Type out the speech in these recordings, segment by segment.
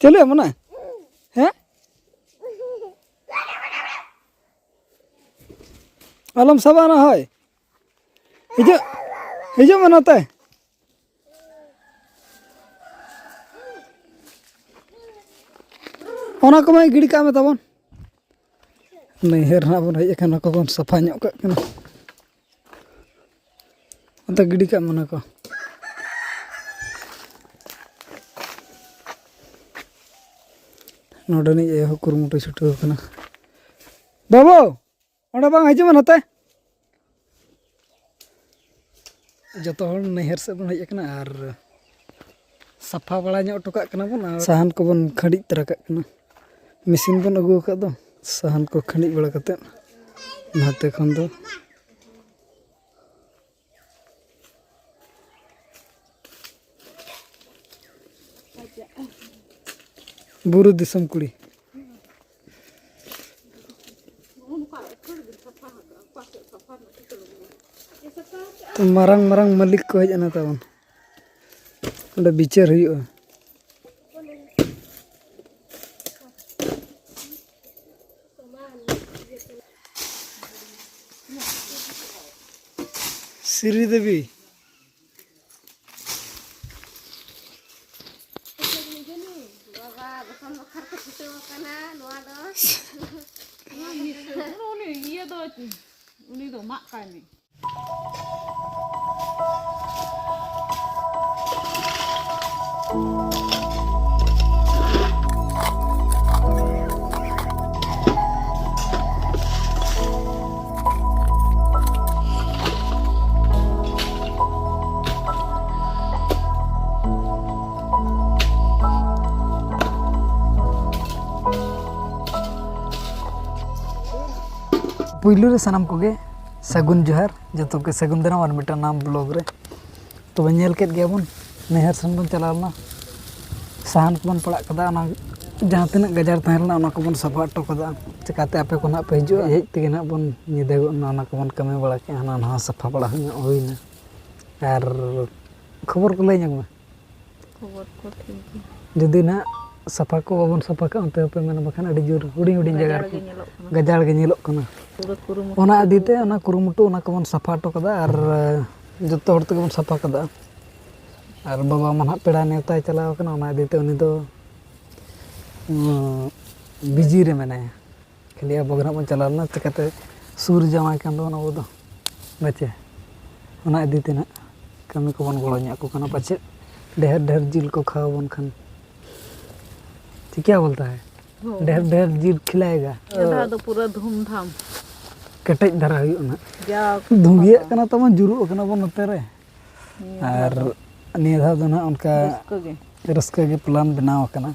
चलो मना हैं आलम सबाना है हिजो मनाते ओना को मैं गिड़ी का में तबन नैहर ना बन हज अकान को बन सफा ᱧᱚᱜ ᱠᱟᱜ ᱠᱟᱱᱟ ᱚᱱᱛᱮ गिड़ी का मना को नोडनी ए हो कुरुमुटु छुटो कना बाबू ओंडे बांग हिजुम नते जतो हर नैहर से बन हज अकाना आर सफा बड़ा ᱧᱚᱜ टोका कना बन साहन को बन खड़ी तरह का कना मशीन बन अगु का दो साहन को खड़ी बड़ा कते नाते खन दो बुरु दिसम कुड़ी मारंग मारंग मालिक को हज ना तबन ओंडे बिचार हुयुआ श्री देवी पुइलू रे सनम कोगे सगुन जोहार जतो के सगुन देना और मिटा नाम ब्लॉग रे तो नेल केत गया बन नहर सन बन चलालना साहन को बन पड़ा कदा ना जहां तिना गजार तहलना ओना को बन सफा टो कदा चकाते आपे को ना पे हिजु हेज ते ना बन निदे ना को बन कमे बड़ा के हाना ना सफा बड़ा होइना आर खबर को लई ᱧᱟᱢᱟ खबर को ठीक जदी ना सफा को बन सफा का अंते पे मेन बखान अडी जोर हुडी हुडी जगह गजार के नेलोक कना ओना आदिते ओना कुरुमुटु ओना को बन सफा टो कदा आर जतो हर तक बन सफा कदा आर बाबा मन पेड़ा नेताय चलाव कना ओना आदिते उनी दो बिजी रे मेने खाली अब गना बन चलालना चकाते सूर जमाय कान दो ना दो बचे ओना आदिते ना कमी को बन गलो nya को कना पछे ढेर ढेर जिल को खाओ बन खान क्या बोलता है ढेर ढेर जीव खिलाएगा तो पूरा धूमधाम कटज धरा हुई ना धुंगिया कना तमन जुरु कना बन नते रे और निया दो ना उनका रस्का के प्लान बनाव कना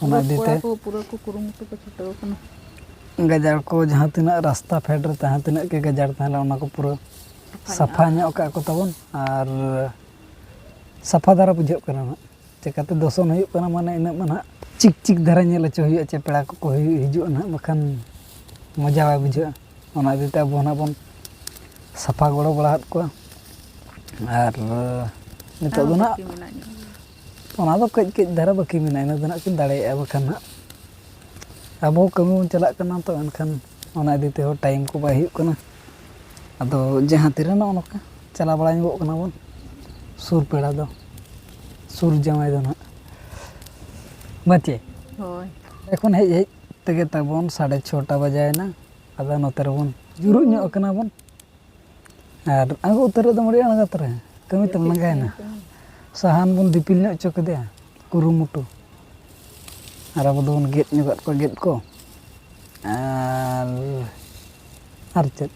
ओना दीते पूरा को कुरुमुटु को छटो कना गजार को जहां तिना रास्ता फेड रे तहां तिना के गजार तहला ओना को पूरा सफा ᱧᱚᱜ का को तबन और सफा धारा बुझो कना ना चकाते दोसन हुई कना माने इन मन चिक चिक धारा नेल च हुई चे पेड़ा को हिजु ना बखान मजा बा बुझो ओना दिते अब ना बन सफा गड़ो बड़ा हात को और नितो दो ना ओना दो कज कज धारा बाकी मिना इन दो ना किन दाड़े बखान ना अब कमी बन चला कना तो एनखान ओना दिते हो टाइम को बाय हुई कना अदो जहां तिरे ना ओनका चला बड़ा ᱧᱚᱜ कना बन सुर पेड़ा दो सुर जमाय दो ना बचे होय এখন হেজ হেজ তেগে তাবন 6:30 বাজায় না আদা নতর বন জুরু ᱧᱚᱜ কনা বন আর আগো উত্তর দ মড়ি আনা গতরে কমি তম লাগায় না সাহান বন দিপিল ᱧᱚᱜ চকদে কুরুমুটু আর আবো দন গেট ᱧᱚᱜ को गेट को আর चेत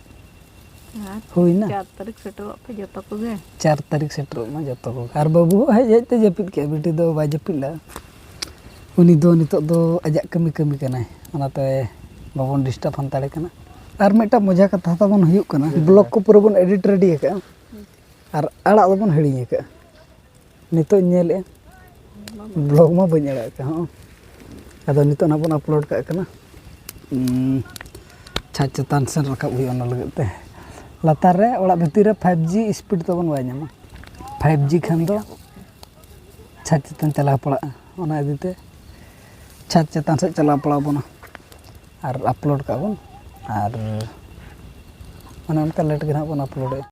हुईना 4 तारीख सेटरो पे जतो को गे 4 तारीख सेटरो मा जतो को और बाबू हेज हेज ते जपित के बेटी दो बाय जपिला उनी दो नितो दो अजा कमी कमी कना ओनाते बाबन डिस्टर्ब हंताड़े कना और मेटा मजा कथा ताबन हुयुक कना ब्लॉग को पूरा बन एडिट रेडी का और आड़ा दबन हिड़ी का नितो नेले ब्लॉग मा बन आड़ा का हां अदो नितो ना बन अपलोड का कना छाच चतान सेन रकाब हुई ओना लगते लातार रे ओड़ा भितर रे 5G स्पीड तबन बाय ᱧᱟᱢᱟ 5G खान दो छाच चतान चला पड़ा ओना दिते छत चेतान से चला पड़ा बोना और अपलोड का बन और माने उनका लेट के ना बन अपलोड